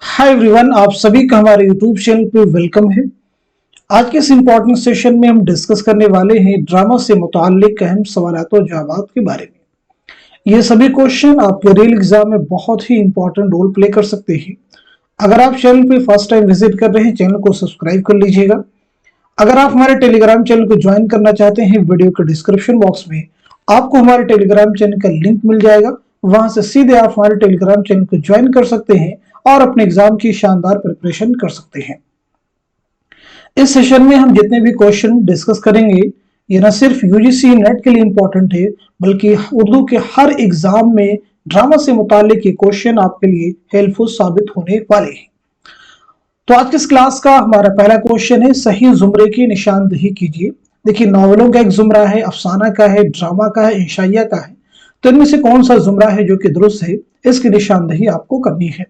Hi everyone, आप सभी का हमारे यूट्यूब चैनल पे वेलकम है। आज के इस इम्पोर्टेंट सेशन में हम डिस्कस करने वाले हैं ड्रामा से मुताल्लिक अहम सवालात और जवाबात के बारे में। ये सभी क्वेश्चन आपके रियल एग्जाम में बहुत ही इंपॉर्टेंट रोल प्ले कर सकते हैं। अगर आप चैनल पे फर्स्ट टाइम विजिट कर रहे हैं, चैनल को सब्सक्राइब कर लीजिएगा। अगर आप हमारे टेलीग्राम चैनल को ज्वाइन करना चाहते हैं, वीडियो के डिस्क्रिप्शन बॉक्स में आपको हमारे टेलीग्राम चैनल का लिंक मिल जाएगा। वहां से सीधे आप हमारे टेलीग्राम चैनल को ज्वाइन कर सकते हैं और अपने एग्जाम की शानदार प्रिपरेशन कर सकते हैं। इस सेशन में हम जितने भी क्वेश्चन डिस्कस करेंगे, ये न सिर्फ यूजीसी नेट के लिए इंपॉर्टेंट है, बल्कि उर्दू के हर एग्जाम में ड्रामा से मुतालिक ये क्वेश्चन आपके लिए हेल्पफुल साबित होने वाले हैं। तो आज की इस क्लास का हमारा पहला क्वेश्चन है, सही जुमरे की निशानदेही कीजिए। देखिए, नॉवेलों का एक जुमरा है, अफसाना का है, ड्रामा का है, इंशाइया का है। तो इनमें से कौन सा जुमरा है जो कि दुरुस्त है, इसकी निशानदेही आपको करनी है।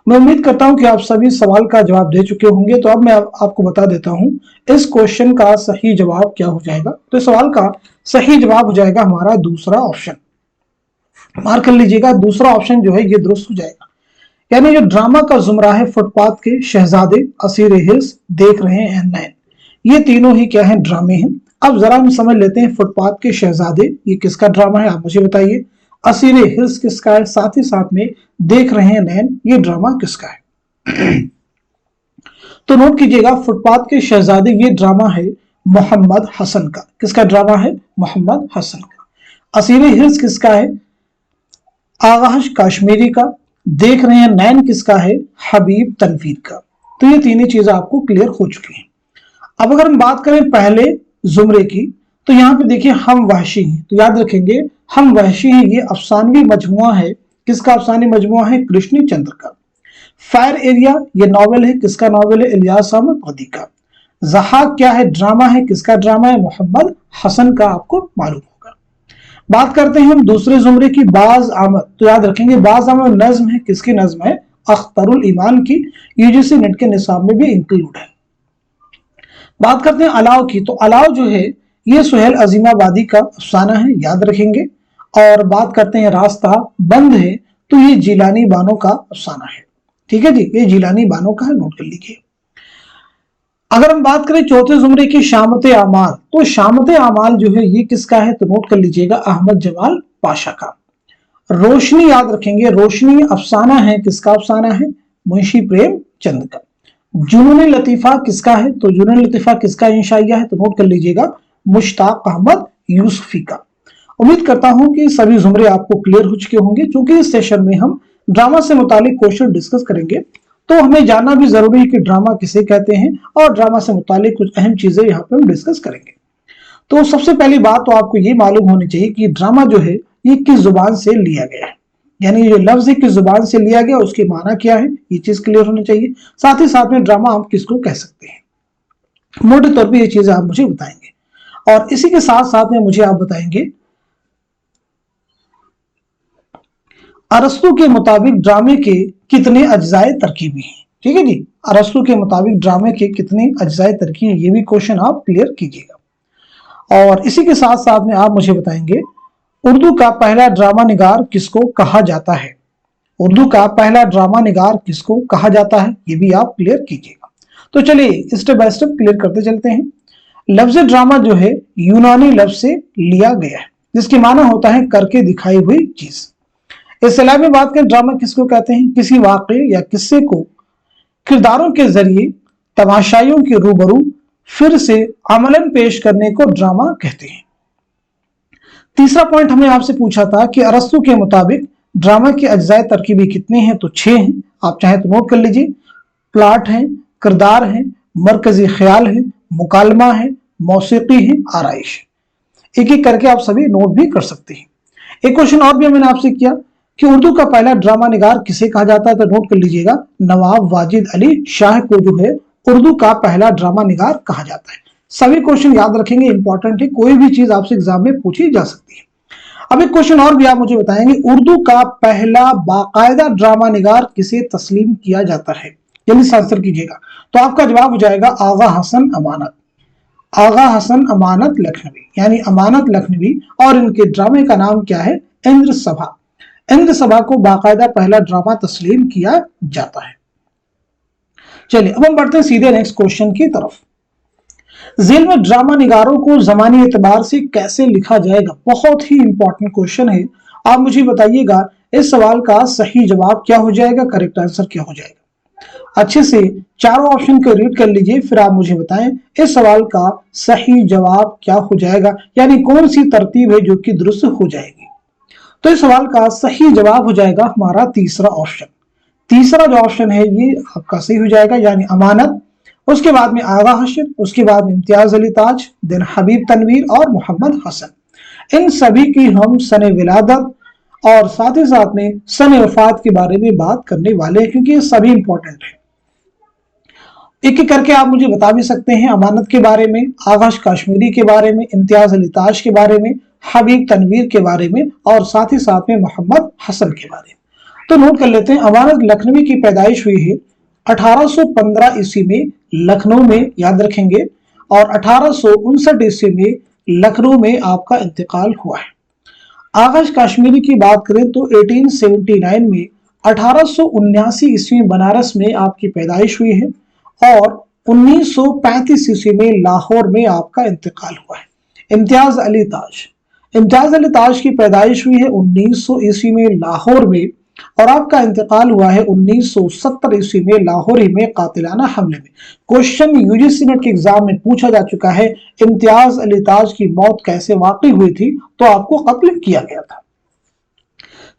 मैं उम्मीद करता हूं कि आप सभी सवाल का जवाब दे चुके होंगे। तो अब मैं आपको बता देता हूं इस क्वेश्चन का सही जवाब क्या हो जाएगा। तो इस सवाल का सही जवाब हो जाएगा हमारा दूसरा ऑप्शन। मार्क कर लीजिएगा, दूसरा ऑप्शन जो है ये दुरुस्त हो जाएगा। यानी जो ड्रामा का जुमरा है, फुटपाथ के शहजादे, असीर हिल्स, देख रहे हैं नैन, ये तीनों ही क्या है, ड्रामे हैं। अब जरा हम समझ लेते हैं, फुटपाथ के शहजादे ये किसका ड्रामा है, आप मुझे बताइए। असीर हिल्स किसका है, साथ ही साथ में देख रहे हैं नैन, ये ड्रामा किसका है। तो नोट कीजिएगा, फुटपाथ के शहजादे ये ड्रामा है मोहम्मद हसन का। किसका ड्रामा है, मोहम्मद हसन का। असीर हिल्स किसका है, आगाश काश्मीरी का। देख रहे हैं नैन किसका है, हबीब तनवीर का। तो ये तीनों चीजें आपको क्लियर हो चुकी हैं। अब अगर हम बात करें पहले जुमरे की, तो यहाँ पे देखिए हम वहशी हैं। तो याद रखेंगे, हम वहशी हैं ये अफसानवी मजमुआ है। किसका अफसानी मजमुआ है, कृष्णी चंद्र का। फायर एरिया ये नॉवेल है, किसका नॉवेल है, इलियास अहमद बदी का। ज़हाक क्या है, ड्रामा है, किसका ड्रामा है, मोहम्मद हसन का, आपको मालूम होगा। बात करते हैं हम दूसरे जुमरे की, बाज आमद। तो याद रखेंगे, बाज आमद नज्म है, किसकी नज्म है, अख्तरुल ईमान की। यूजीसी नेट के निसाब में भी इंक्लूड है। बात करते हैं अलाव की, तो अलाव जो है ये सुहेल अजीमाबादी का अफसाना है, याद रखेंगे। और बात करते हैं रास्ता बंद है, तो ये जिलानी बानो का अफसाना है। ठीक है जी, ये जिलानी बानो का है, नोट कर लीजिए। अगर हम बात करें चौथे जुमरे की, शामत आमाल, तो शामत आमाल जो है ये किसका है, तो नोट कर लीजिएगा, अहमद जमाल पाशा का। रोशनी याद रखेंगे, रोशनी अफसाना है, किसका अफसाना है, मुंशी प्रेमचंद का। जुनून लतीफा किसका है, तो जुनून लतीफा किसका इंशाइया है, तो नोट कर लीजिएगा, मुश्ताक अहमद यूसुफी का। उम्मीद करता हूं कि सभी जुमरे आपको क्लियर हो चुके होंगे। क्योंकि इस सेशन में हम ड्रामा से मुतालिक क्वेश्चन डिस्कस करेंगे, तो हमें जानना भी जरूरी है कि ड्रामा किसे कहते हैं, और ड्रामा से मुतालिक कुछ अहम चीजें यहाँ पे हम डिस्कस करेंगे। तो सबसे पहली बात तो आपको ये मालूम होनी चाहिए कि ड्रामा जो है ये किस जुबान से लिया गया है। यानी जो लफ्ज है किस जुबान से लिया गया, उसके माना क्या है, ये चीज क्लियर होनी चाहिए। साथ ही साथ में ड्रामा हम किसको कह सकते हैं, मोटे तौर पे ये चीजें आप मुझे बताएंगे। और इसी के साथ साथ में मुझे आप बताएंगे, अरस्तु के मुताबिक ड्रामे के कितने अज्जाए तरकीबी हैं। ठीक है जी, अरस्तु के मुताबिक ड्रामे के कितने अज्जाए तरकीब, ये भी क्वेश्चन आप क्लियर कीजिएगा। और इसी के साथ साथ में आप मुझे बताएंगे, उर्दू का पहला ड्रामा निगार किसको कहा जाता है। उर्दू का पहला ड्रामा निगार किसको कहा जाता है, ये भी आप क्लियर कीजिएगा। तो चलिए स्टेप बाय स्टेप क्लियर करते चलते हैं। लफ्ज ड्रामा जो है यूनानी लफ्ज से लिया गया है, जिसकी माना होता है करके दिखाई हुई चीज। इस्तिलाह में बात करें, ड्रामा किसको कहते हैं, किसी वाक़े या किस्से को किरदारों के जरिए तमाशाइयों के रूबरू फिर से अमलन पेश करने को ड्रामा कहते हैं। तीसरा पॉइंट हमने आपसे पूछा था कि अरस्तु के मुताबिक ड्रामा के अज्जाए तरकीबी कितने हैं, तो 6 हैं। आप चाहे तो नोट कर लीजिए, प्लाट है, किरदार है, मरकजी ख्याल है, मुकालमा है, मौसीकी है, आराइश। एक एक करके आप सभी नोट भी कर सकते हैं। एक क्वेश्चन और भी मैंने आपसे किया कि उर्दू का पहला ड्रामा निगार किसे कहा जाता है, तो नोट कर लीजिएगा, नवाब वाजिद अली शाह को जो है उर्दू का पहला ड्रामा निगार कहा जाता है। सभी क्वेश्चन याद रखेंगे, इंपॉर्टेंट है, कोई भी चीज आपसे एग्जाम में पूछी जा सकती है। अब एक क्वेश्चन और भी आप मुझे बताएंगे, उर्दू का पहला बाकायदा ड्रामा निगार किसे तस्लीम किया जाता है, जल्दी से आंसर कीजिएगा। तो आपका जवाब हो जाएगा आगा हसन अमानत। आगा हसन अमानत लखनवी, यानी अमानत लखनवी। और इनके ड्रामे का नाम क्या है, इंद्र सभा। इंद्र सभा को बाकायदा पहला ड्रामा तस्लीम किया जाता है। चलिए अब हम बढ़ते हैं सीधे नेक्स्ट क्वेश्चन की तरफ। जेल में ड्रामा निगारों को जमानी एतबार से कैसे लिखा जाएगा, बहुत ही इंपॉर्टेंट क्वेश्चन है। आप मुझे बताइएगा इस सवाल का सही जवाब क्या हो जाएगा, करेक्ट आंसर क्या हो जाएगा। अच्छे से चारों ऑप्शन को रीड कर लीजिए, फिर आप मुझे बताएं इस सवाल का सही जवाब क्या हो जाएगा, यानी कौन सी तरतीब है जो कि दुरुस्त हो जाएगी। तो इस सवाल का सही जवाब हो जाएगा हमारा तीसरा ऑप्शन। तीसरा जो ऑप्शन है ये आपका सही हो जाएगा, यानी अमानत, उसके बाद में आगा हाशिर, उसके बाद में इम्तियाज अली ताज, देन हबीब तनवीर और मोहम्मद हसन। इन सभी की हम सने विलादत और साथ ही साथ में सने वफात के बारे में बात करने वाले हैं, क्योंकि ये सभी इंपॉर्टेंट है। एक एक करके आप मुझे बता भी सकते हैं अमानत के बारे में, आगाश काश्मीरी के बारे में, इम्तियाज अली ताज के बारे में, हबीब तनवीर के बारे में और साथ ही साथ में मोहम्मद हसन के बारे में। तो नोट कर लेते हैं, अमानत लखनवी की पैदाइश हुई है 1815 ईस्वी में लखनऊ में, याद रखेंगे, और 1859 ईस्वी में लखनऊ में आपका इंतकाल हुआ है। आगाश काश्मीरी की बात करें तो 1879 में 1879 ईस्वी में बनारस में आपकी पैदाइश हुई है और 1935 ईस्वी में लाहौर में आपका इंतकाल हुआ है। इम्तियाज अली ताज की पैदाइश हुई है 1900 ईस्वी में लाहौर में और आपका इंतकाल हुआ है 1970 ईस्वी में लाहौर ही में कातिलाना हमले में। क्वेश्चन यूजीसी नेट के एग्जाम में पूछा जा चुका है, इम्तियाज अली ताज की मौत कैसे वाकई हुई थी, तो आपको कत्ल किया गया था।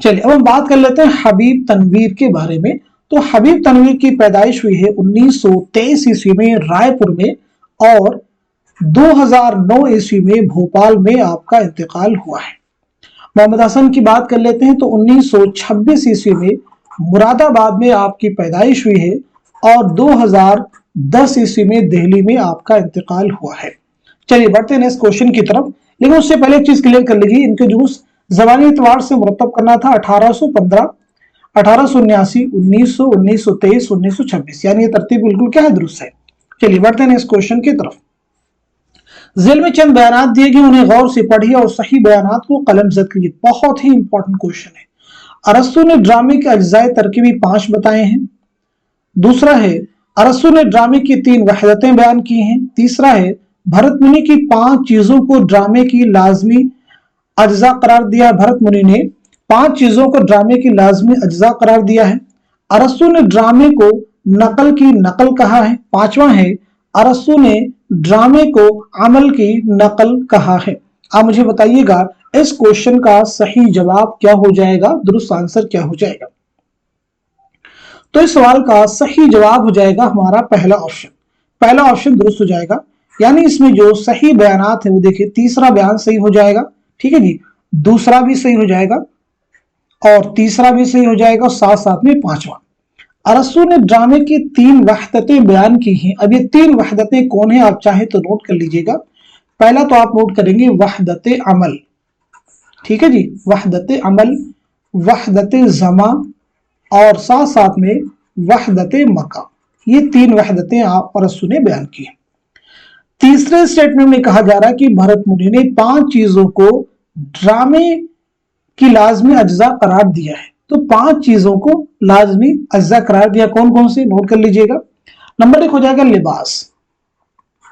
चलिए अब हम बात कर लेते हैं हबीब तनवीर के बारे में। तो हबीब तनवीर की पैदाइश हुई है 1923 ईस्वी में रायपुर में और 2009 ईस्वी में भोपाल में आपका इंतकाल हुआ है। मोहम्मद हसन की बात कर लेते हैं तो 1926 ईस्वी में मुरादाबाद में आपकी पैदाइश हुई है और 2010 ईस्वी में दिल्ली में आपका इंतकाल हुआ है। चलिए बढ़ते हैं नेक्स्ट क्वेश्चन की तरफ, लेकिन उससे पहले एक चीज क्लियर कर लीजिए, इनके जुलूस ज़बानी एतबार से मुरतब करना था 1815, 1879, 1900, 1923, 1926, यानी ये तरतीब बिल्कुल क्या है, दुरुस्त है। चलिए बढ़ते हैं नेक्स्ट क्वेश्चन की तरफ। जेल में चंद बयानात दिए गए, उन्हें गौर से पढ़िए और सही बयानात को कलमजद कीजिए। बहुत ही इंपॉर्टेंट क्वेश्चन है। अरस्तु ने ड्रामे के अज्जाए तरकीबी 5 बताए हैं। दूसरा है अरस्तु ने ड्रामे की 3 वहदतें बयान की हैं। तीसरा है भरत मुनि की 5 चीजों को ड्रामे की लाजमी अज्जा करार दिया। भरत मुनि ने 5 चीजों को ड्रामे की लाजमी अज्जा करार दिया है। अरस्तु ने ड्रामे को नकल की नकल कहा है। 5वां है अरस्तु ने ड्रामे को अमल की नकल कहा है। आप मुझे बताइएगा इस क्वेश्चन का सही जवाब क्या हो जाएगा, दुरुस्त आंसर क्या हो जाएगा। तो इस सवाल का सही जवाब हो जाएगा हमारा पहला ऑप्शन। पहला ऑप्शन दुरुस्त हो जाएगा, यानी इसमें जो सही बयानात है वो देखिए, तीसरा बयान सही हो जाएगा, ठीक है जी, दूसरा भी सही हो जाएगा और तीसरा भी सही हो जाएगा और साथ साथ में 5वां। अरस्तु ने ड्रामे की 3 वहदतें बयान की हैं। अब ये 3 वहदतें कौन है, आप चाहे तो नोट कर लीजिएगा। पहला तो आप नोट करेंगे वहदत अमल, ठीक है जी, वहदत अमल, वहदत जमा और साथ साथ में वहदत मका। ये 3 वहदतें आप अरस्तु ने बयान की हैं। तीसरे स्टेटमेंट में कहा जा रहा है कि भरत मुनि ने 5 चीजों को ड्रामे की लाजमी अज्जा करार दिया है। तो 5 चीजों को लाजमी अज्जा करार दिया, कौन कौन से, नोट कर लीजिएगा। नंबर 1 हो जाएगा लिबास,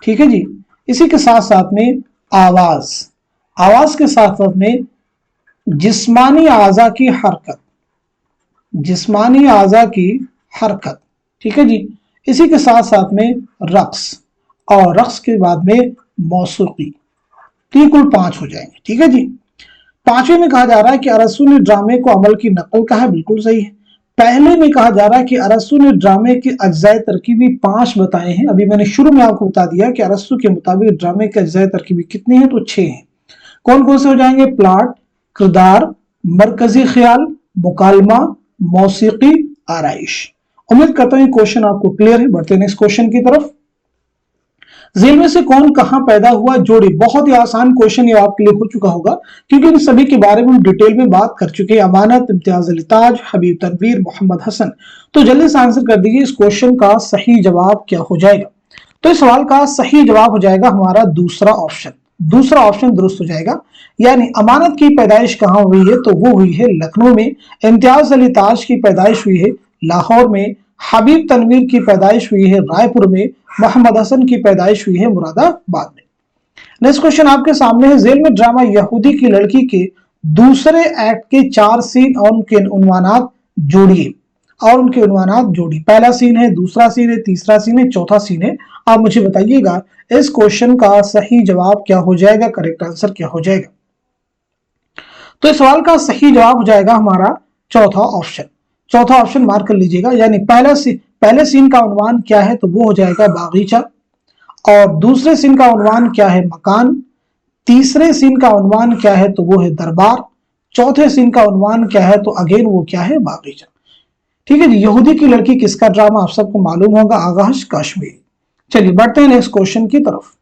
ठीक है जी, इसी के साथ साथ में आवाज, आवाज के साथ साथ में जिस्मानी आज़ा की हरकत, जिस्मानी आज़ा की हरकत, ठीक है जी, इसी के साथ साथ में रक्स और रक्स के बाद में मौसीकी। तो ये कुल 5 हो जाएंगे, ठीक है जी। 5वें में कहा जा रहा है कि अरस्तु ने ड्रामे को अमल की नकल कहा है, बिल्कुल सही है। पहले में कहा जा रहा है कि अरस्तु ने ड्रामे के अज्जाए तरकीबी 5 बताए हैं। अभी मैंने शुरू में आपको बता दिया कि अरस्तु के मुताबिक ड्रामे के अज्जाए तरकीबी कितने हैं, तो 6 हैं। कौन कौन से हो जाएंगे, प्लॉट, किरदार, मरकजी ख्याल, मुकालमा, मौसीकी, आराइश। उम्मीद करता हूं क्वेश्चन आपको क्लियर है। बढ़ते हैं नेक्स्ट क्वेश्चन की तरफ। जेल में से कौन कहां पैदा हुआ, जोड़ी। बहुत ही आसान क्वेश्चन ये आपके लिए हो चुका होगा, क्योंकि इन सभी के बारे में हम डिटेल में बात कर चुके हैं। अमानत, इम्तियाज अली ताज, हबीब तनवीर, मोहम्मद हसन। तो जल्दी से आंसर कर दीजिए, इस क्वेश्चन का सही जवाब क्या हो जाएगा। तो इस सवाल का सही जवाब हो जाएगा हमारा दूसरा ऑप्शन। दूसरा ऑप्शन दुरुस्त हो जाएगा, यानी अमानत की पैदाइश कहां हुई है, तो वो हुई है लखनऊ में। इम्तियाज अली ताज की पैदाइश हुई है लाहौर में। हबीब तनवीर की पैदाइश हुई है रायपुर में, मोहम्मद हसन की पैदाइश हुई है मुरादाबाद में। नेक्स्ट क्वेश्चन आपके सामने है, जेल में ड्रामा यहूदी की लड़की के दूसरे एक्ट के 4 सीन और उनके उन्वानात जोड़िए, और उनके उन्वानात जोड़िए। पहला सीन है, दूसरा सीन है, तीसरा सीन है, चौथा सीन है। आप मुझे बताइएगा इस क्वेश्चन का सही जवाब क्या हो जाएगा, करेक्ट आंसर क्या हो जाएगा। तो इस सवाल का सही जवाब हो जाएगा हमारा चौथा ऑप्शन। चौथा ऑप्शन मार्क कर लीजिएगा, यानी पहले सीन का उन्वान क्या है, तो वो हो जाएगा बागीचा, और दूसरे सीन का उन्वान क्या है, मकान, तीसरे सीन का उन्वान क्या है, तो वो है दरबार, चौथे सीन का उन्वान क्या है, तो अगेन वो क्या है, बागीचा। ठीक है जी, यहूदी की लड़की किसका ड्रामा आप सबको मालूम होगा, आगाश काश्मीरी। चलिए बढ़ते हैं नेक्स्ट क्वेश्चन की तरफ।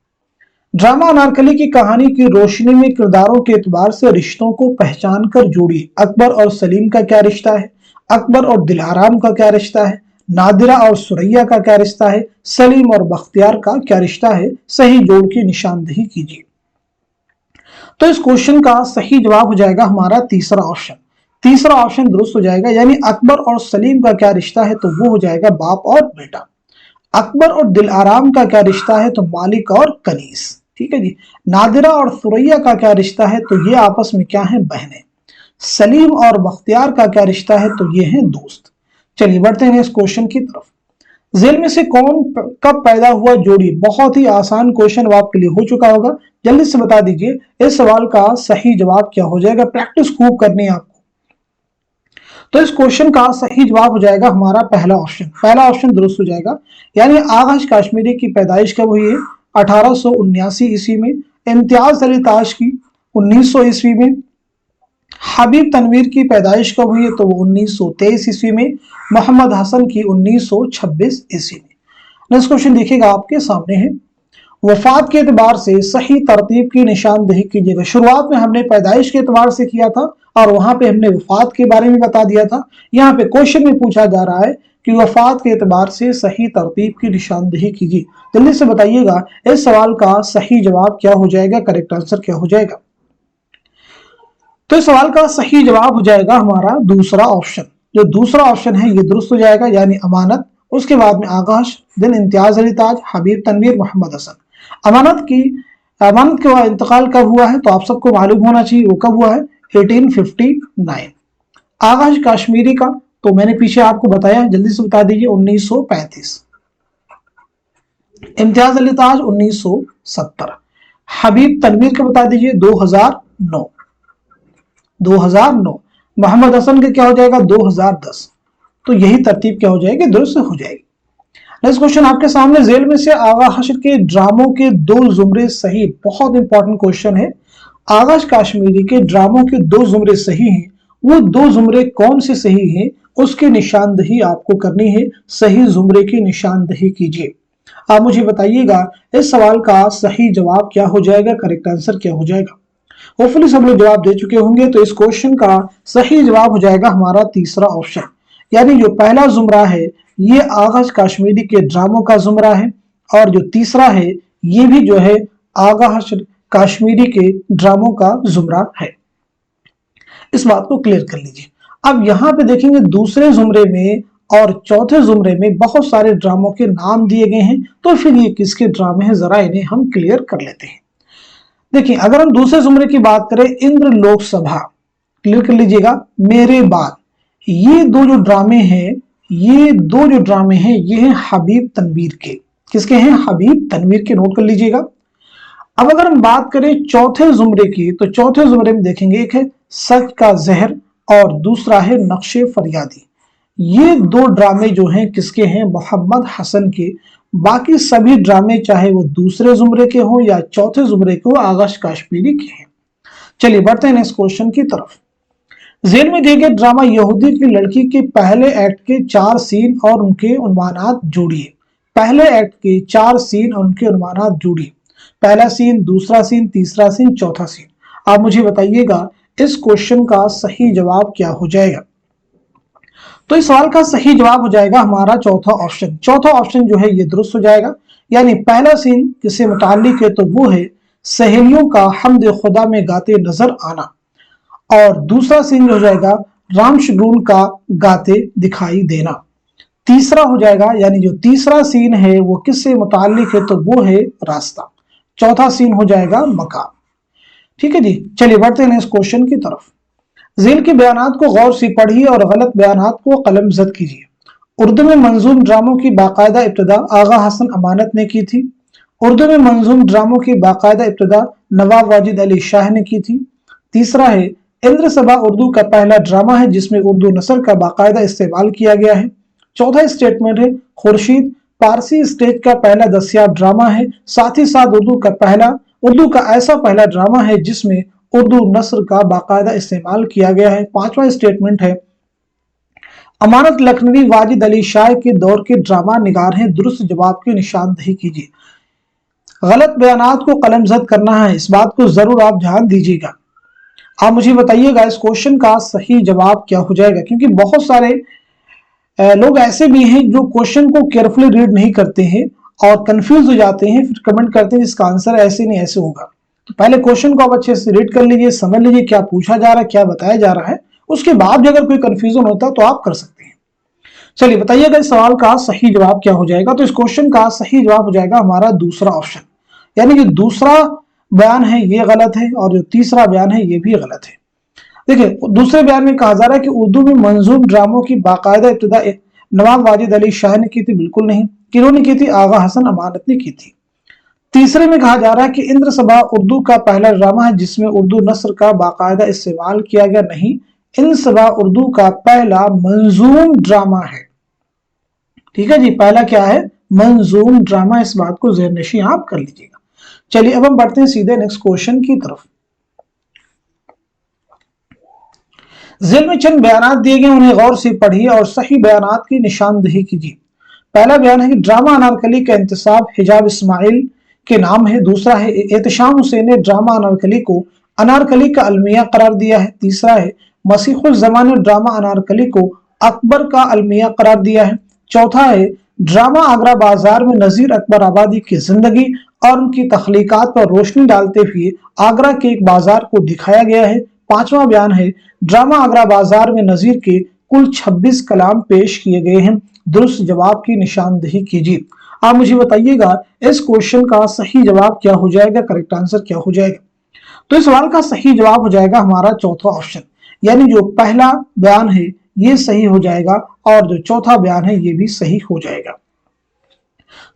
ड्रामा अनारकली की कहानी की रोशनी में किरदारों के एतबार से रिश्तों को पहचान कर जोड़िए। अकबर और सलीम का क्या रिश्ता है, अकबर और दिलाराम का क्या रिश्ता है, नादिरा और सुरैया का क्या रिश्ता है, सलीम और बख्तियार का क्या रिश्ता है, सही जोड़ की निशानदेही कीजिए। तो इस क्वेश्चन का सही जवाब हो जाएगा हमारा तीसरा ऑप्शन। तीसरा ऑप्शन दुरुस्त हो जाएगा, यानी अकबर और सलीम का क्या रिश्ता है, तो वो हो जाएगा बाप और बेटा। अकबर और दिलाराम का क्या रिश्ता है, तो मालिक और कनीस। ठीक है जी। नादिरा और सुरैया का क्या रिश्ता है, तो ये आपस में क्या है, बहनें। सलीम और बख्तियार का क्या रिश्ता है, तो ये हैं दोस्त। चलिए बढ़ते हैं इस क्वेश्चन की तरफ। जेल में से कौन कब पैदा हुआ जोड़ी, बहुत ही आसान क्वेश्चन आपके लिए हो चुका होगा, जल्दी से बता दीजिए इस सवाल का सही जवाब क्या हो जाएगा। प्रैक्टिस खूब करनी है आपको। तो इस क्वेश्चन का सही जवाब हो जाएगा हमारा पहला ऑप्शन। पहला ऑप्शन दुरुस्त हो जाएगा, यानी आगाश काश्मीरी की पैदाइश कब हुई है, 1879 ईस्वी में। इम्तियाज अली ताज की 1900 ईस्वी में। हबीब तनवीर की पैदाइश कब हुई है, तो वो 1923 ईस्वी में। मोहम्मद हसन की 1926 ईस्वी में। नेक्स्ट क्वेश्चन देखिएगा आपके सामने है, वफात के एतबार से सही तरतीब की निशानदेही कीजिएगा। शुरुआत में हमने पैदाइश के एतबार से किया था और वहां पे हमने वफात के बारे में बता दिया था। यहाँ पे क्वेश्चन में पूछा जा रहा है कि वफात के एतबार से सही तरतीब की निशानदेही कीजिए। जल्दी से बताइएगा इस सवाल का सही जवाब क्या हो जाएगा, करेक्ट आंसर क्या हो जाएगा। तो इस सवाल का सही जवाब हो जाएगा हमारा दूसरा ऑप्शन। जो दूसरा ऑप्शन है ये दुरुस्त हो जाएगा, यानी अमानत, उसके बाद में आगाश, देन इम्तियाज अली ताज, हबीब तनवीर, मोहम्मद हसन। अमानत का इंतकाल कब हुआ है, तो आप सबको मालूम होना चाहिए वो कब हुआ है, 1859। आगाश काश्मीरी का तो मैंने पीछे आपको बताया, जल्दी से बता दीजिए, 1935। इम्तियाज अली ताज 1970। हबीब तनवीर का बता दीजिए 2009। मोहम्मद हसन का क्या हो जाएगा, 2010। तो यही तरतीब क्या हो जाएगी, दुरुस्त हो जाएगी। नेक्स्ट क्वेश्चन आपके सामने, जेल में से आगा हशर के ड्रामों के 2 जुमरे सही। बहुत इंपॉर्टेंट क्वेश्चन है। आगाश काश्मीरी के ड्रामों के 2 जुमरे सही हैं, वो 2 जुमरे कौन से सही हैं, उसकी निशानदेही आपको करनी है। सही जुमरे की निशानदेही कीजिए। आप मुझे बताइएगा इस सवाल का सही जवाब क्या हो जाएगा, करेक्ट आंसर क्या हो जाएगा। होपफुली सब लोग जवाब दे चुके होंगे। तो इस क्वेश्चन का सही जवाब हो जाएगा हमारा तीसरा ऑप्शन, यानी जो पहला जुमरा है ये आगाश काश्मीरी के ड्रामों का जुमरा है, और जो तीसरा है ये भी जो है आगाश काश्मीरी के ड्रामों का जुमरा है। इस बात को क्लियर कर लीजिए। अब यहां पे देखेंगे दूसरे जुमरे में और चौथे जुमरे में बहुत सारे ड्रामों के नाम दिए गए हैं, तो फिर ये किसके ड्रामे हैं, जरा इन्हें हम क्लियर कर लेते हैं। देखिए, अगर हम दूसरे जुमरे की बात करें, इंद्र लोकसभा, क्लियर कर लीजिएगा, मेरे बाद, ये दो जो ड्रामे हैं ये हैं हबीब तनवीर के। किसके हैं, हबीब तनवीर के, नोट कर लीजिएगा। अब अगर हम बात करें चौथे जुमरे की, तो चौथे जुमरे में देखेंगे एक है सच का जहर और दूसरा है नक्शे फरियादी। ये 2 ड्रामे जो हैं किसके हैं, मोहम्मद हसन के। बाकी सभी ड्रामे चाहे वो दूसरे जुमरे के हो या चौथे जुमरे के हो, आगाश काश्मीरी के हैं। चलिए बढ़ते हैं नेक्स्ट क्वेश्चन की तरफ। जेल में दिए गए ड्रामा यहूदी की लड़की के पहले एक्ट के 4 सीन और उनके उन्वानात जोड़िए। पहले एक्ट के 4 सीन और उनके उन्वानात जोड़िए। पहला सीन, दूसरा सीन, तीसरा सीन, चौथा सीन। आप मुझे बताइएगा इस क्वेश्चन का सही जवाब क्या हो जाएगा। तो इस सवाल का सही जवाब हो जाएगा हमारा चौथा ऑप्शन। चौथा ऑप्शन जो है ये दुरुस्त हो जाएगा, यानी पहला सीन किससे मुताल्लिक है, तो वो है सहेलियों का हमद खुदा में गाते नजर आना, और दूसरा सीन जो हो जाएगा रामशगुन का गाते दिखाई देना। तीसरा हो जाएगा, यानी जो तीसरा सीन है वो किससे मुताल्लिक है, तो वो है रास्ता। चौथा सीन हो जाएगा मकाम। ठीक है जी, चलिए बढ़ते हैं इस क्वेश्चन की तरफ। ज़ेल के बयानात को गौर से पढ़िए और गलत बयानात को कलमज़द कीजिए। उर्दू में मंजूम ड्रामों की बाकायदा इब्तिदा आगा हसन अमानत ने की थी। उर्दू में मंजूम ड्रामों की बाकायदा इब्तिदा नवाब वाजिद अली शाह ने की थी। तीसरा है इंद्र सभा उर्दू का पहला ड्रामा है जिसमें उर्दू नसर का बाकायदा इस्तेमाल किया गया है। चौथा स्टेटमेंट है खुर्शीद पारसी स्टेज का पहला दस्याब ड्रामा है, साथ ही साथ उर्दू का ऐसा पहला ड्रामा है जिसमें उर्दू नस्र का बाकायदा इस्तेमाल किया गया है। पांचवा स्टेटमेंट है अमानत लखनवी वाजिद अली शाह के दौर के ड्रामा निगार हैं, दुरुस्त जवाब की निशानदही कीजिए। गलत बयानात को कलमज़द करना है, इस बात को जरूर आप ध्यान दीजिएगा। आप मुझे बताइएगा इस क्वेश्चन का सही जवाब क्या हो जाएगा, क्योंकि बहुत सारे लोग ऐसे भी हैं जो क्वेश्चन को केयरफुली रीड नहीं करते हैं और कंफ्यूज हो जाते हैं, फिर कमेंट करते हैं इसका आंसर ऐसे नहीं ऐसे होगा। तो पहले क्वेश्चन को आप अच्छे से रीड कर लीजिए, समझ लीजिए क्या पूछा जा रहा है, क्या बताया जा रहा है, उसके बाद भी अगर कोई कंफ्यूजन होता है तो आप कर सकते हैं। चलिए बताइएगा इस सवाल का सही जवाब क्या हो जाएगा। तो इस क्वेश्चन का सही जवाब हो जाएगा हमारा दूसरा ऑप्शन, यानी जो दूसरा बयान है ये गलत है और जो तीसरा बयान है ये भी गलत है। देखिए दूसरे बयान में कहा जा रहा है कि उर्दू में मंजूम ड्रामों की बाकायदा इब्तिदा नवाब वाजिद अली शाह ने की थी, बिल्कुल नहीं। किन्होंने की थी? आगा हसन अमानत ने की थी। तीसरे में कहा जा रहा है कि इंद्र सभा उर्दू का पहला ड्रामा है जिसमें उर्दू नस्र का बाकायदा इस्तेमाल किया गया, नहीं, इंद्र सभा उर्दू का पहला मंजूम ड्रामा है। ठीक है जी, पहला क्या है? मंजूम ड्रामा। इस बात को ज़हन-नशीं आप कर लीजिएगा। चलिए अब हम बढ़ते हैं सीधे नेक्स्ट क्वेश्चन की तरफ। ज़ेल में चंद बयानात दिए गए, उन्हें गौर से पढ़िए और सही बयानात की निशानदही कीजिए। पहला बयान है कि ड्रामा अनारकली का इंतसाब हिजाब इस्माइल के नाम है। दूसरा है एहतशाम हुसैन ने ड्रामा अनारकली को अनारकली का अलमिया करार दिया है। तीसरा है मसीहुल ज़मान ने ड्रामा अनारकली को अकबर का अलमिया करार दिया है। चौथा है ड्रामा आगरा बाजार में नजीर अकबर आबादी की जिंदगी और उनकी तख्लीकात पर रोशनी डालते हुए आगरा के एक बाजार को दिखाया गया है। पांचवा बयान है ड्रामा आगरा बाजार में नजीर के कुल 26 कलाम पेश किए गए हैं, दुरुस्त जवाब की निशानदही कीजिए। आप मुझे बताइएगा इस क्वेश्चन का सही जवाब क्या हो जाएगा, करेक्ट आंसर क्या हो जाएगा। तो इस सवाल का सही जवाब हो जाएगा हमारा चौथा ऑप्शन, यानी जो पहला बयान है ये सही हो जाएगा और जो चौथा बयान है ये भी सही हो जाएगा।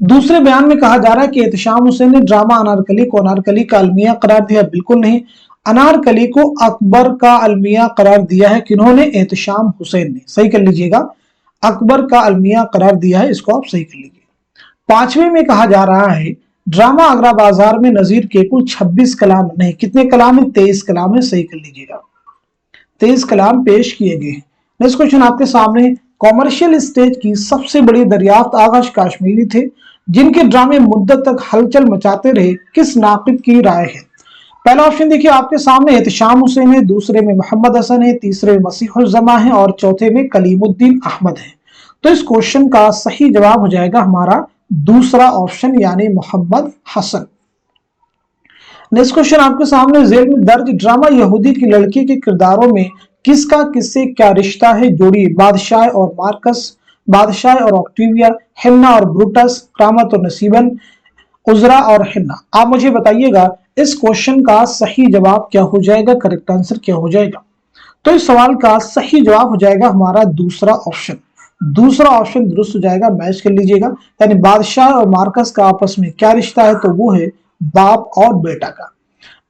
दूसरे बयान में कहा जा रहा है कि एहतशाम हुसैन ने ड्रामा अनारकली को अनारकली का अलमिया करार दिया, बिल्कुल नहीं। अनारकली को अकबर का अलमिया करार दिया है, किन्होंने? एहतशाम हुसैन ने। सही कर लीजिएगा, अकबर का अलमिया करार दिया है, इसको आप सही कर लीजिए। पांचवें में कहा जा रहा है ड्रामा आगरा बाजार में नजीर के कुल 26 कलाम, नहीं, कितने कलाम है? 23 कलाम है, सही कर लीजिएगा, 23 कलाम पेश किए गए हैं। नेक्स्ट क्वेश्चन आपके सामने, कॉमर्शियल स्टेज की सबसे बड़ी दरियाफ्त आगाश काश्मीरी थे जिनके ड्रामे मुद्दत तक हलचल मचाते रहे, किस नाकिद की राय है? पहला ऑप्शन देखिए आपके सामने एहतशाम हुसैन है, दूसरे में मोहम्मद हसन है, तीसरे में मसीहुल ज़मा है और चौथे में कलीमुद्दीन अहमद है। तो इस क्वेश्चन का सही जवाब हो जाएगा हमारा दूसरा ऑप्शन, यानी मोहम्मद हसन। नेक्स्ट क्वेश्चन आपके सामने, ज़ेल में दर्ज ड्रामा यहूदी की लड़की के किरदारों में किसका किससे क्या रिश्ता है, जोड़िए। बादशाह और मार्कस, बादशाह और ऑक्टिविया, हिन्ना और ब्रूटस, करामत और नसीबन, उजरा और हिन्ना। आप मुझे बताइएगा इस क्वेश्चन का सही जवाब क्या हो जाएगा, करेक्ट आंसर क्या हो जाएगा। तो इस सवाल का सही जवाब हो जाएगा हमारा दूसरा ऑप्शन। दूसरा ऑप्शन दुरुस्त हो जाएगा, मैच कर लीजिएगा, यानी बादशाह और मार्कस का आपस में क्या रिश्ता है, तो वो है बाप और बेटा का।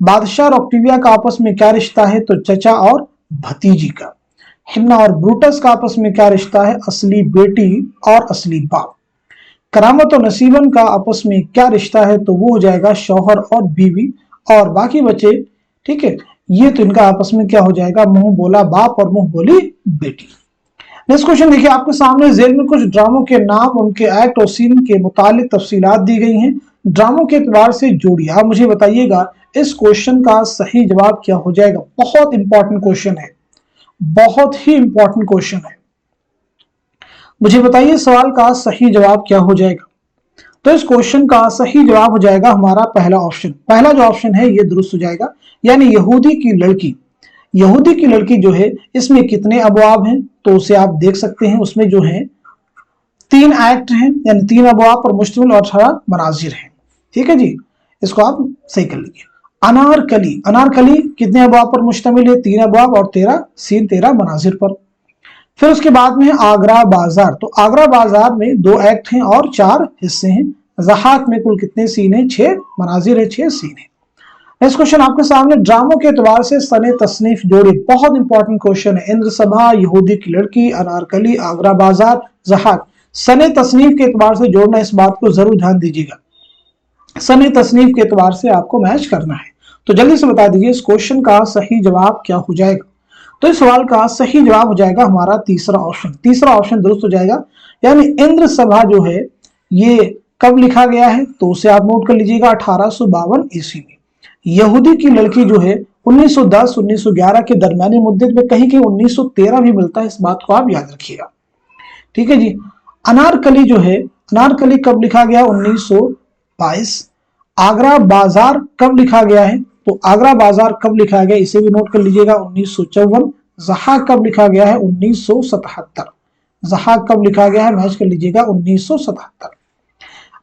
बादशाह और ऑक्टिविया का आपस में क्या रिश्ता है, तो चचा और भतीजी का। हिन्ना और ब्रूटस का आपस में क्या रिश्ता है, असली बेटी और असली बाप। करामत और नसीबन का आपस में क्या रिश्ता है, तो वो हो जाएगा शौहर और बीवी और बाकी बचे, ठीक है, ये तो इनका आपस में क्या हो जाएगा, मुंह बोला बाप और मुंह बोली बेटी। नेक्स्ट क्वेश्चन देखिए आपके सामने, ज़ेल में कुछ ड्रामों के नाम, उनके एक्ट और सीन के मुतालिक तफसीलात दी गई हैं, ड्रामों के एतबार से जोड़िए। आप मुझे बताइएगा इस क्वेश्चन का सही जवाब क्या हो जाएगा। बहुत इंपॉर्टेंट क्वेश्चन है, बहुत ही इंपॉर्टेंट क्वेश्चन है, मुझे बताइए सवाल का सही जवाब क्या हो जाएगा। तो इस क्वेश्चन का सही जवाब हो जाएगा हमारा पहला ऑप्शन। पहला जो ऑप्शन है ये दुरुस्त हो जाएगा, यानी यहूदी की लड़की। यहूदी की लड़की जो है इसमें कितने अबवाब हैं, तो उसे आप देख सकते हैं, उसमें जो है 3 एक्ट हैं, यानी 3 अबवाब पर मुश्तमिल और 18 मनाजिर हैं। ठीक है जी, इसको आप सही कर लीजिए। अनारकली, अनारकली कितने अबवाब पर मुश्तमिल है? 3 अबवाब और 13 सीन, 13 मनाजिर पर। फिर उसके बाद में है आगरा बाजार, तो आगरा बाजार में 2 एक्ट हैं और 4 हिस्से हैं। ज़हाक में कुल कितने सीन हैं? 6 मनाजिर है, 6 सीन है। नेक्स्ट क्वेश्चन आपके सामने, ड्रामों के एतबार से सने तसनीफ जोड़ी, बहुत इंपॉर्टेंट क्वेश्चन है। इंद्र सभा, यहूदी की लड़की, अनारकली, आगरा बाजार, ज़हाक, सने तसनीफ के एतबार से जोड़ना, इस बात को जरूर ध्यान दीजिएगा। सने तसनीफ के एतबार से आपको मैच करना है। तो जल्दी से बता दीजिए इस क्वेश्चन का सही जवाब क्या हो जाएगा। तो इस सवाल का सही जवाब हो जाएगा हमारा तीसरा ऑप्शन, तीसरा ऑप्शन दुरुस्त हो जाएगा। यानी इंद्र सभा जो है ये कब लिखा गया है? तो उसे आप नोट कर लीजिएगा 1852 ईस्वी में। यहूदी की लड़की जो है 1910-1911 के दरमियानी मुद्दत में, कहीं कहीं 1913 भी मिलता है, इस बात को आप याद रखिएगा। ठीक है जी। अनारकली जो है, अनारकली कब लिखा गया? 1922। आगरा बाजार कब लिखा गया है? तो आगरा बाजार कब लिखा गया, इसे भी नोट कर लीजिएगा, 1954। ज़हाक कब लिखा गया है? 1977। ज़हाक कब लिखा गया है? मैच कर लीजिएगा, 1977।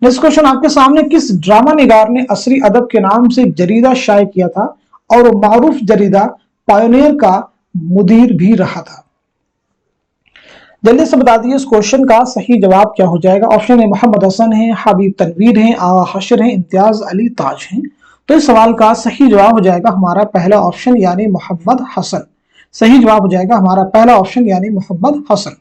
नेक्स्ट क्वेश्चन आपके सामने, किस ड्रामा निगार ने असरी अदब के नाम से जरीदा शाये किया था और मारूफ जरीदा पायोनियर का मुदीर भी रहा था? जल्दी से बता दीजिए इस क्वेश्चन का सही जवाब क्या हो जाएगा। ऑप्शन है मोहम्मद हसन है, हबीब तनवीर है, आगा हशर है, इम्तियाज अली ताज है। तो इस सवाल का सही जवाब हो जाएगा हमारा पहला ऑप्शन यानी मोहम्मद हसन। सही जवाब हो जाएगा हमारा पहला ऑप्शन यानी मोहम्मद हसन।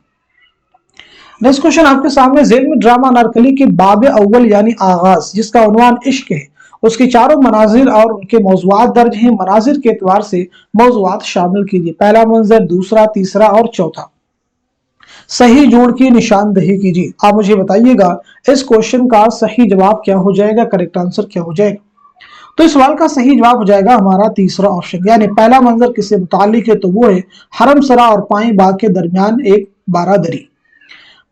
नेक्स्ट क्वेश्चन आपके सामने, जेल में ड्रामा अनारकली के बाब अव्वल यानी आगाज, जिसका उन्वान इश्क है, उसके चारों मनाजिर और उनके मौज़ूआत दर्ज हैं। मनाजिर के एतबार से मौज़ूआत शामिल कीजिए, पहला मंजर, दूसरा, तीसरा और चौथा। सही जोड़ की निशानदेही कीजिए। आप मुझे बताइएगा इस क्वेश्चन का सही जवाब क्या हो जाएगा, करेक्ट आंसर क्या हो जाएगा। तो इस सवाल का सही जवाब हो जाएगा हमारा तीसरा ऑप्शन, यानी पहला मंजर किससे मुताल्लिक है? तो वो है हरम सरा और पाई बाग के दरमियान एक बारादरी।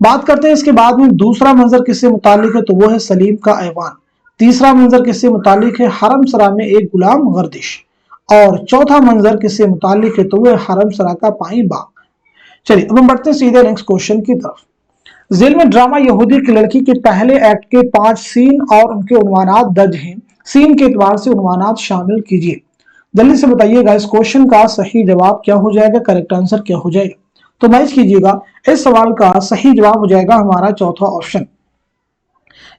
बात करते हैं इसके बाद में, दूसरा मंजर किससे मुताल्लिक है? तो वो है सलीम का ऐवान। तीसरा मंजर किससे मुताल्लिक है? हरम सरा में एक गुलाम गर्दिश। और चौथा मंजर किससे मुताल्लिक है? तो वो है हरम सरा का पाई बाग। चलिए अब हम बढ़ते हैं सीधे नेक्स्ट क्वेश्चन की तरफ। जेल में ड्रामा यहूदी की लड़की के पहले एक्ट के 5 सीन और उनके उन्वानात दर्ज हैं। सीन के एतबार से उन्वानात शामिल कीजिए। जल्दी से बताइएगा इस क्वेश्चन का सही जवाब क्या हो जाएगा, करेक्ट आंसर क्या हो जाएगा। तो मैच कीजिएगा, इस सवाल का सही जवाब हो जाएगा हमारा चौथा ऑप्शन,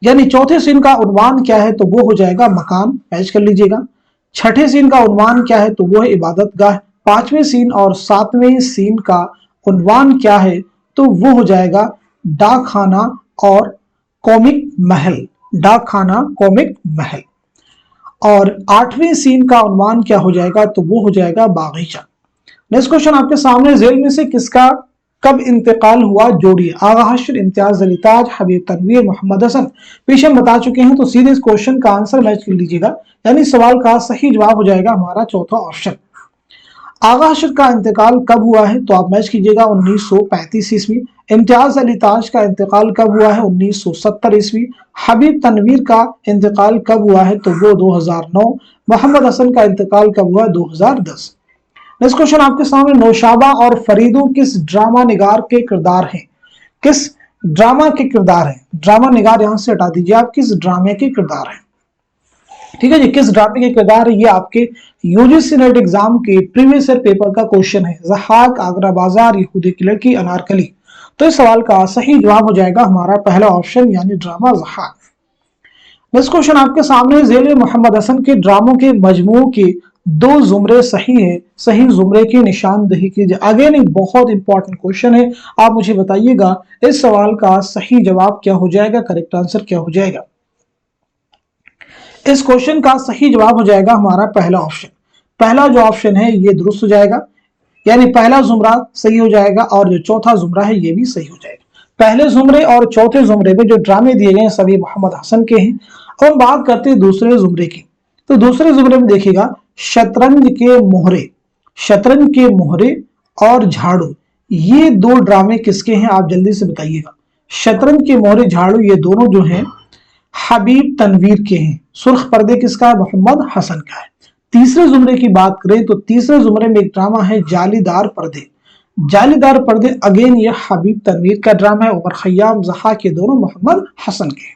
यानी चौथे सीन का उन्वान क्या है? तो वो हो जाएगा मकान। मैच कर लीजिएगा। छठे सीन का उन्वान क्या है? तो वो है इबादत गाह। पांचवें सीन और सातवें सीन का उन्वान क्या है? तो वो हो जाएगा डाक खाना और कॉमिक महल। डाक खाना, कॉमिक महल। और आठवें सीन का उन्वान क्या हो जाएगा? तो वो हो जाएगा बागीचा। नेक्स्ट क्वेश्चन आपके सामने, जेल में से किसका कब इंतकाल हुआ? जोड़िए। आगा हशर, इम्तियाज अली ताज, हबीब तनवीर, मोहम्मद हसन। पीछे हम बता चुके हैं, तो सीधे इस क्वेश्चन का आंसर मैच कर लीजिएगा, यानी सवाल का सही जवाब हो जाएगा हमारा चौथा ऑप्शन। आगा हशर का इंतकाल कब हुआ है? तो आप मैच कीजिएगा 1935 ईस्वी। इम्तियाज अली ताज का इंतकाल कब हुआ है? 1970 ईस्वी। हबीब तनवीर का इंतकाल कब हुआ है? तो वो 2009। मोहम्मद हसन का इंतकाल कब हुआ? 2010। नेक्स्ट क्वेश्चन आपके सामने, नौशाबा और फरीदू किस ड्रामा निगार के किरदार हैं? किस ड्रामा के किरदार हैं? ड्रामा निगार यहां से हटा दीजिए आप, किस ड्रामे के किरदार हैं? ठीक है जी, किस ड्रामे के किरदार है? ये आपके यूजीसी नेट एग्जाम के प्रीवियस ईयर पेपर का क्वेश्चन है। ज़हाक, आगरा बाजार, यहूदी की लड़की, अनारकली। तो इस सवाल का सही जवाब हो जाएगा हमारा पहला ऑप्शन, यानी ड्रामा ज़हाक। नेक्स्ट क्वेश्चन आपके सामने, जेल मोहम्मद हसन के ड्रामों के मजमू के 2 जुमरे सही है, सही जुमरे की निशानदेही कीजिए। अगेन एक बहुत इंपॉर्टेंट क्वेश्चन है, आप मुझे बताइएगा इस सवाल का सही जवाब क्या हो जाएगा, करेक्ट आंसर क्या हो जाएगा। इस क्वेश्चन का सही जवाब हो जाएगा हमारा पहला ऑप्शन। पहला जो ऑप्शन है ये दुरुस्त हो जाएगा, यानी पहला जुमरा सही हो जाएगा और जो चौथा जुमरा है ये भी सही हो जाएगा। पहले जुमरे और चौथे जुमरे में जो ड्रामे दिए गए हैं सभी मोहम्मद हसन के हैं। अब हम बात करते हैं दूसरे जुमरे की। तो दूसरे जुमरे में देखिएगा, शतरंज के मोहरे, शतरंज के मोहरे और झाड़ू, ये 2 ड्रामे किसके हैं? आप जल्दी से बताइएगा। शतरंज के मोहरे, झाड़ू, ये दोनों जो हैं हबीब तनवीर के हैं। सुर्ख पर्दे किसका है? मोहम्मद हसन का है। तीसरे जुमरे की बात करें तो तीसरे जुमरे में एक ड्रामा है जालीदार पर्दे। जालीदार पर्दे अगेन ये हबीब तनवीर का ड्रामा है, उमर खयाम ज़हा के दोनों मोहम्मद हसन के।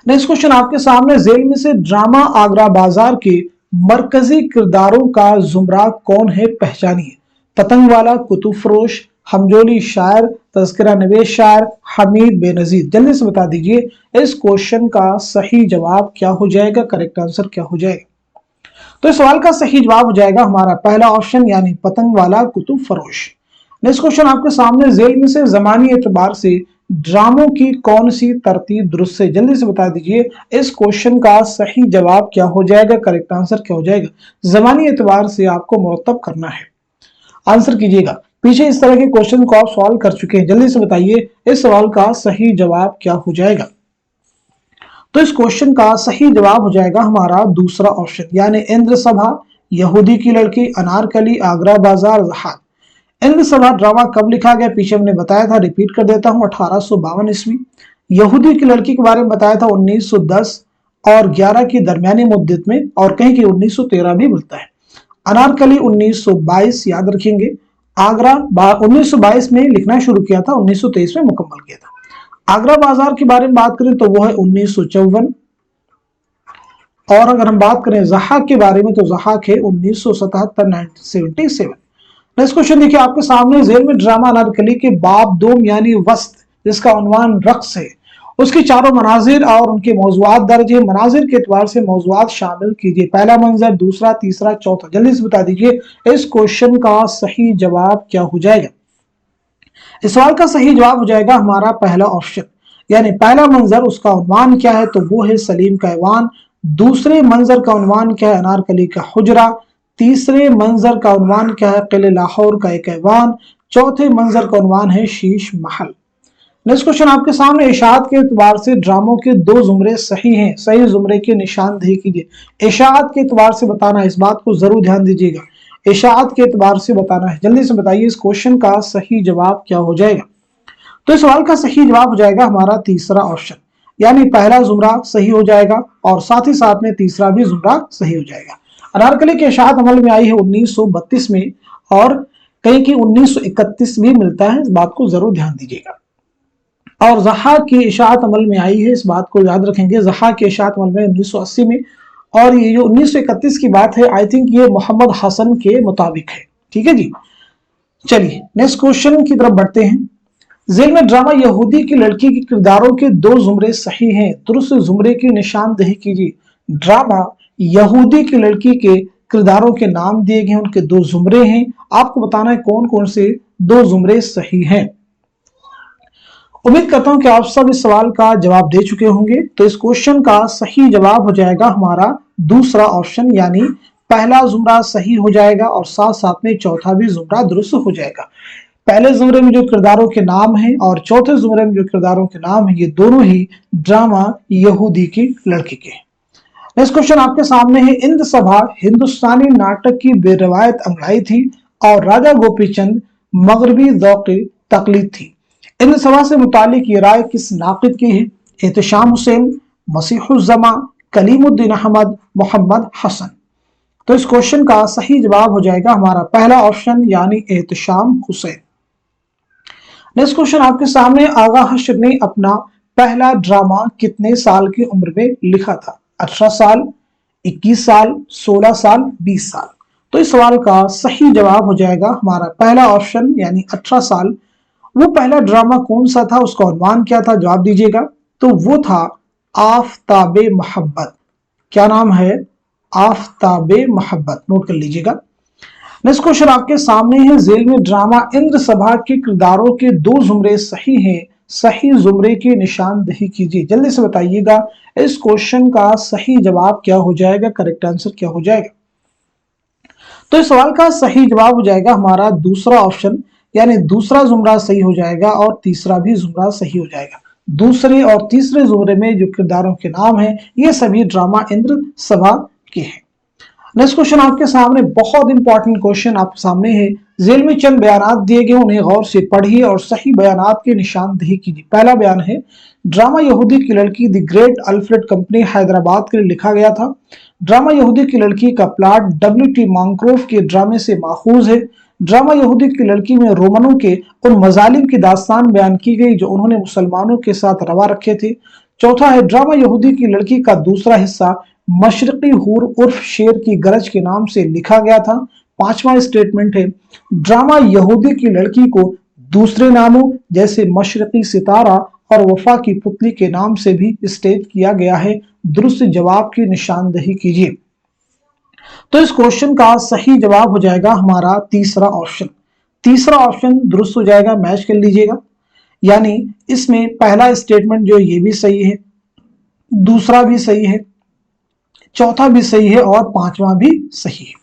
नेक्स्ट क्वेश्चन आपके सामने, जेल में से ड्रामा आगरा बाजार के मरकजी किरदारों का जुमरा कौन है, पहचानिए। पतंग वाला, कुतुब फरोश, हमजोली शायर, तज़किरा नवेश शायर, हमीद बेनजीर। जल्दी से बता दीजिए इस क्वेश्चन का सही जवाब क्या हो जाएगा, करेक्ट आंसर क्या हो जाएगा। तो इस सवाल का सही जवाब हो जाएगा हमारा पहला ऑप्शन यानी पतंग वाला, कुतुब फरोश। नेक्स्ट क्वेश्चन आपके सामने, जेल में से जमानी एतबार से ड्रामों की कौन सी तरतीब दुरुस्त है, जल्दी से बता दीजिए इस क्वेश्चन का सही जवाब क्या हो जाएगा, करेक्ट आंसर क्या हो जाएगा। जमानी एतबार से आपको मुरतब करना है, आंसर कीजिएगा। पीछे इस तरह के क्वेश्चन को आप सॉल्व कर चुके हैं, जल्दी से बताइए इस सवाल का सही जवाब क्या हो जाएगा। तो इस क्वेश्चन का सही जवाब हो जाएगा हमारा दूसरा ऑप्शन यानी इंद्र सभा, यहूदी की लड़की, अनारकली, आगरा बाजार, ज़हाक। इंद्र सभा ड्रामा कब लिखा गया, पीछे हमने बताया था, रिपीट कर देता हूं, 1852 ईस्वी। यहूदी की लड़की के बारे में बताया था 1910 और 11 की दरमियानी मुद्दत में, और कहीं कि 1913 भी मिलता है। अनारकली 1922 याद रखेंगे। आगरा 1922 में लिखना शुरू किया था, 1923 में मुकम्मल किया था। आगरा बाजार के बारे में बात करें तो वो है 1954, और अगर हम बात करें ज़हाक के बारे में तो ज़हाक है 1977 1977। नेक्स्ट क्वेश्चन देखिए आपके सामने, जेल में ड्रामा अनारकली के बाब दोम यानी वस्त, जिसका उन्वान रक्स है, उसके चारों मनाजिर और उनके मौजुआत दर्ज है। मनाजिर के एतबार से मौजुआत शामिल कीजिए, पहला मंजर, दूसरा, तीसरा, चौथा। जल्दी से बता दीजिए इस क्वेश्चन का सही जवाब क्या हो जाएगा। इस सवाल का सही जवाब हो जाएगा हमारा पहला ऑप्शन यानी पहला मंजर, उसका उन्वान क्या है तो वो है सलीम का ऐवान। दूसरे मंजर का उन्वान क्या है, अनारकली का हुजरा। तीसरे मंजर का उन्वान क्या है, किले लाहौर का एक ऐवान। चौथे मंजर का उन्वान है शीश महल। नेक्स्ट क्वेश्चन आपके सामने, इशाअत के एतबार से ड्रामों के दो जुमरे सही हैं, सही जुमरे की निशानदेही कीजिए। इशाअत के एतबार से बताना है, इस बात को जरूर ध्यान दीजिएगा, इशाअत के एतबार से बताना है। जल्दी से बताइए इस क्वेश्चन का सही जवाब क्या हो जाएगा। तो इस सवाल का सही जवाब हो जाएगा हमारा तीसरा ऑप्शन यानी पहला जुमरा सही हो जाएगा और साथ ही साथ में तीसरा भी जुमरा सही हो जाएगा। अनारकली की इशाअत अमल में आई है 1932 में और कहीं की 1931 भी मिलता है, इस बात को जरूर ध्यान दीजिएगा। और ज़हाक की इशाअत अमल में आई है, इस बात को याद रखेंगे, ज़हाक की इशाअत अमल में 1980 में, और ये जो 1931 की बात है आई थिंक ये मोहम्मद हसन के मुताबिक है। ठीक है जी, चलिए नेक्स्ट क्वेश्चन की तरफ बढ़ते हैं। जेल में ड्रामा यहूदी की लड़की के किरदारों के दो जुमरे सही हैं, दुरुस्त जुमरे की निशानदेही कीजिए। ड्रामा यहूदी की लड़की के किरदारों के नाम दिए गए, उनके दो जुमरे हैं, आपको बताना है कौन कौन से दो जुमरे सही हैं। उम्मीद करता हूं कि आप सब इस सवाल का जवाब दे चुके होंगे। तो इस क्वेश्चन का सही जवाब हो जाएगा हमारा दूसरा ऑप्शन यानी पहला जुमरा सही हो जाएगा और साथ साथ में चौथा भी जुमरा दुरुस्त हो जाएगा। पहले जुमरे में जो किरदारों के नाम हैं और चौथे जुमरे में जो किरदारों के नाम हैं, ये दोनों ही ड्रामा यहूदी की लड़की के। नेक्स्ट क्वेश्चन आपके सामने है, इंद्र सभा हिंदुस्तानी नाटक की बेरवायत अंगड़ाई थी और राजा गोपीचंद मगरबी ज़ौक़ तकलीद थी। इंद्र सभा से मुतालिक ये राय किस नाक़िद की है, एहतशाम हुसैन, मसीहुज़्ज़मा, कलीमुद्दीन अहमद, मोहम्मद हसन। तो इस क्वेश्चन का सही जवाब हो जाएगा हमारा पहला ऑप्शन यानी एहतशाम हुसैन। नेक्स्ट क्वेश्चन आपके सामने, आगा हश्र ने अपना पहला ड्रामा कितने साल की उम्र में लिखा था, 18 साल, 21 साल, 16 साल, 20 साल। तो इस सवाल का सही जवाब हो जाएगा हमारा पहला ऑप्शन यानी 18 साल। वो पहला ड्रामा कौन सा था, उसका उन्वान क्या था, जवाब दीजिएगा। तो वो था आफताबे मोहब्बत। क्या नाम है, आफताबे मोहब्बत, नोट कर लीजिएगा। नेक्स्ट क्वेश्चन आपके सामने है, जेल में ड्रामा इंद्र सभा के किरदारों के दो जुमरे सही हैं, सही जुमरे की निशानदेही कीजिए। जल्दी से बताइएगा इस क्वेश्चन का सही जवाब क्या हो जाएगा, करेक्ट आंसर क्या हो जाएगा। तो इस सवाल का सही जवाब हो जाएगा हमारा दूसरा ऑप्शन यानी दूसरा जुमरा सही हो जाएगा और तीसरा भी जुमरा सही हो जाएगा। दूसरे और तीसरे जुमरे में जो किरदारों के नाम हैं ये सभी ड्रामा इंद्र सभा के हैं। नेक्स्ट क्वेश्चन आपके सामने बहुत इंपॉर्टेंट क्वेश्चन आपके सामने है, जेल में चंद बयानात दिए गए, उन्हें गौर से पढ़िए और सही बयानात की निशानदेही कीजिए। पहला बयान है, ड्रामा यहूदी की लड़की the great Alfred company Hyderabad के लिए लिखा गया था। ड्रामा यहूदी की लड़की का प्लॉट W.T. मॉन्क्रोफ के ड्रामे से माखूज है। ड्रामा यहूदी की लड़की में रोमनों के उन मजालिम की दास्तान बयान की गई जो उन्होंने मुसलमानों के साथ रवा रखे थे। चौथा है ड्रामा यहूदी की लड़की का दूसरा हिस्सा मशरकी हूर उर्फ शेर की गरज के नाम से लिखा गया था। पांचवा स्टेटमेंट है ड्रामा यहूदी की लड़की को दूसरे नामों जैसे मशरकी सितारा और वफा की पुतली के नाम से भी स्टेज किया गया है। दुरुस्त जवाब की निशानदही कीजिए। तो इस क्वेश्चन का सही जवाब हो जाएगा हमारा तीसरा ऑप्शन। तीसरा ऑप्शन दुरुस्त हो जाएगा, मैच कर लीजिएगा। यानी इसमें पहला स्टेटमेंट जो ये भी सही है, दूसरा भी सही है, चौथा भी सही है और पांचवा भी सही है।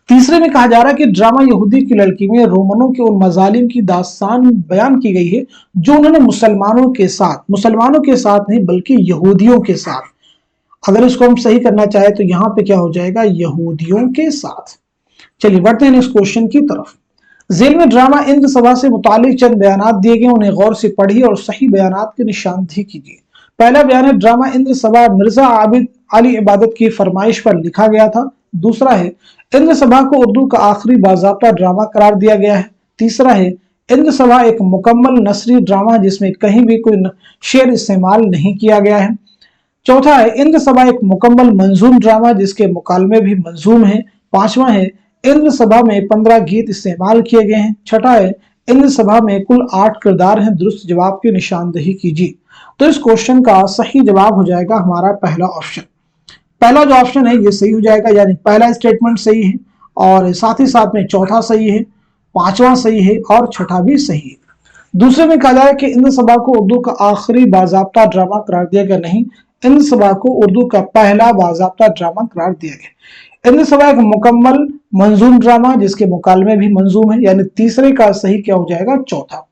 तीसरे में कहा जा रहा है कि ड्रामा यहूदी की लड़की में रोमनों के उन मजालिम की दास्तान बयान की गई है जो उन्होंने मुसलमानों के साथ नहीं बल्कि यहूदियों के साथ, अगर इसको हम सही करना चाहे तो यहां पे क्या हो जाएगा, यहूदियों के साथ। चलिए बढ़ते हैं नेक्स्ट क्वेश्चन की तरफ। जेल में ड्रामा इंद्र सभा से मुतालिक चंद बयानात दिए गए, उन्हें गौर से पढ़िए और सही बयानात की निशानदही कीजिए। पहला बयान है ड्रामा इंद्र सभा मिर्जा आबिद अली इबादत की फरमाइश पर लिखा गया था। दूसरा है इंद्र सभा को उर्दू का आखिरी बाज़ाब्ता ड्रामा करार दिया गया है। तीसरा है इंद्र सभा एक मुकम्मल नसरी ड्रामा जिसमें कहीं भी कोई शेर इस्तेमाल नहीं किया गया है। चौथा है इंद्र सभा एक मुकम्मल मंजूम ड्रामा जिसके मुकालमे भी मंजूम है। पांचवा है इंद्र सभा में 15 गीत इस्तेमाल किए गए हैं। छठा है इंद्र सभा में कुल 8 किरदार हैं। दुरुस्त जवाब की निशानदही कीजिए। तो इस क्वेश्चन का सही जवाब हो जाएगा हमारा पहला ऑप्शन। पहला जो ऑप्शन है ये सही हो जाएगा, यानी पहला स्टेटमेंट सही है और साथ ही साथ में चौथा सही है, पांचवा सही है और छठा भी सही है। दूसरे में कहा जाए कि इंद्र सभा को उर्दू का आखिरी बाज़ाब्ता ड्रामा करार दिया गया, नहीं, इंद्र सभा को उर्दू का पहला बाज़ाब्ता ड्रामा करार दिया गया। इंद्र सभा एक मुकम्मल मंजूम ड्रामा जिसके मुकालमे भी मंजूम है, यानी तीसरे का सही क्या हो जाएगा, चौथा।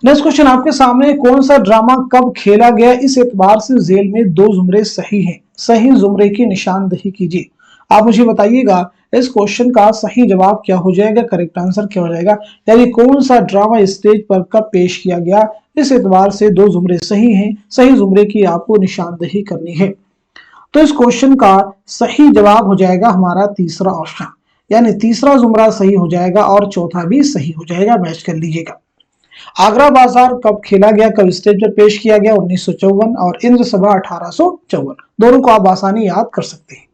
नेक्स्ट क्वेश्चन आपके सामने, कौन सा ड्रामा कब खेला गया, इस एतबार से जेल में 2 जुमरे सही हैं। सही जुमरे की निशानदही कीजिए। आप मुझे बताइएगा इस क्वेश्चन का सही जवाब क्या हो जाएगा, करेक्ट आंसर क्या हो जाएगा, यानी कौन सा ड्रामा स्टेज पर कब पेश किया गया, इस एतबार से 2 जुमरे सही हैं। सही जुमरे की आपको निशानदही करनी है। तो इस क्वेश्चन का सही जवाब हो जाएगा हमारा तीसरा ऑप्शन, यानी तीसरा जुमरा सही हो जाएगा और चौथा भी सही हो जाएगा, मैच कर लीजिएगा। आगरा बाजार कब खेला गया, कब स्टेज पर पेश किया गया, 1954 और इंद्र सभा 1854। दोनों को आप आसानी याद कर सकते हैं।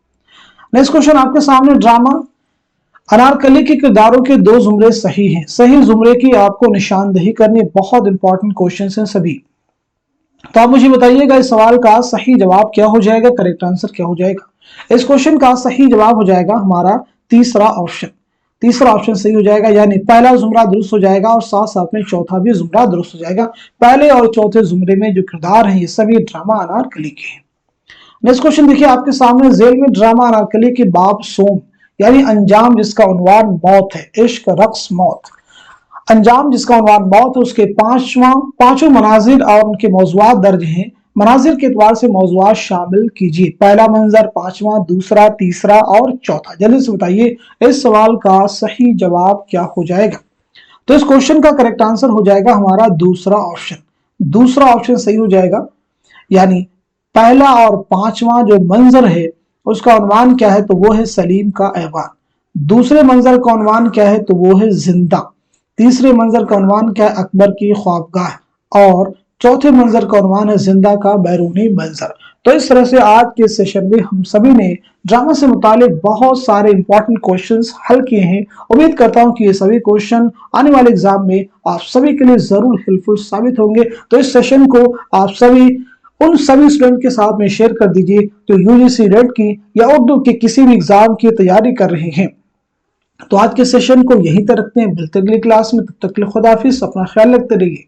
नेक्स्ट क्वेश्चन आपके सामने, ड्रामा अनारकली के किरदारों के 2 जुमरे सही हैं। सही जुमरे की आपको निशानदही करनी, बहुत इंपॉर्टेंट क्वेश्चन हैं सभी। तो आप मुझे बताइएगा इस सवाल का सही जवाब क्या हो जाएगा, करेक्ट आंसर क्या हो जाएगा। इस क्वेश्चन का सही जवाब हो जाएगा हमारा तीसरा ऑप्शन। तीसरा ऑप्शन सही हो जाएगा, यानी पहला जुमरा दुरुस्त हो जाएगा और साथ साथ में चौथा भी जुमरा दुरुस्त हो जाएगा। पहले और चौथे जुमरे में जो किरदार हैं ये सभी ड्रामा अनारकली के हैं। नेक्स्ट क्वेश्चन देखिए आपके सामने, जेल में ड्रामा अनारकली के बाब सोम यानी अंजाम जिसका उन्वान मौत है, इश्क रक्स मौत, अंजाम जिसका उन्वान मौत है, उसके पांचों मनाजिर और उनके मौजुआत दर्ज हैं। मनाजिर के एतबार से मौजुआत शामिल कीजिए। पहला मंजर, पांचवा, दूसरा, तीसरा और चौथा। जल्दी से बताइए इस सवाल का सही जवाब क्या हो जाएगा। तो इस क्वेश्चन का करेक्ट आंसर हो जाएगा हमारा दूसरा ऑप्शन। दूसरा ऑप्शन सही हो जाएगा, यानी पहला और पांचवा जो मंजर है उसका उन्वान क्या है, तो वो है सलीम का ऐवान। दूसरे मंजर का उन्वान क्या है, तो वो है जिंदा। तीसरे मंजर का उन्वान क्या है, अकबर की ख्वाबगाह। और चौथे मंजर का उन्वान है जिंदा का बैरूनी मंजर। तो इस तरह से आज के सेशन में हम सभी ने ड्रामा से मुतालिक बहुत सारे इंपॉर्टेंट क्वेश्चंस हल किए हैं। उम्मीद करता हूं कि ये सभी क्वेश्चन आने वाले एग्जाम में आप सभी के लिए जरूर हेल्पफुल साबित होंगे। तो इस सेशन को आप सभी उन सभी स्टूडेंट के साथ में शेयर कर दीजिए जो यूजीसी रेट की या उर्दू के किसी भी एग्जाम की तैयारी कर रहे हैं। तो आज के सेशन को यहीं तक रखते हैं, मिलते अगली क्लास में, तब तक के लिए खुदा हाफिज, अपना ख्याल रखते रहिए।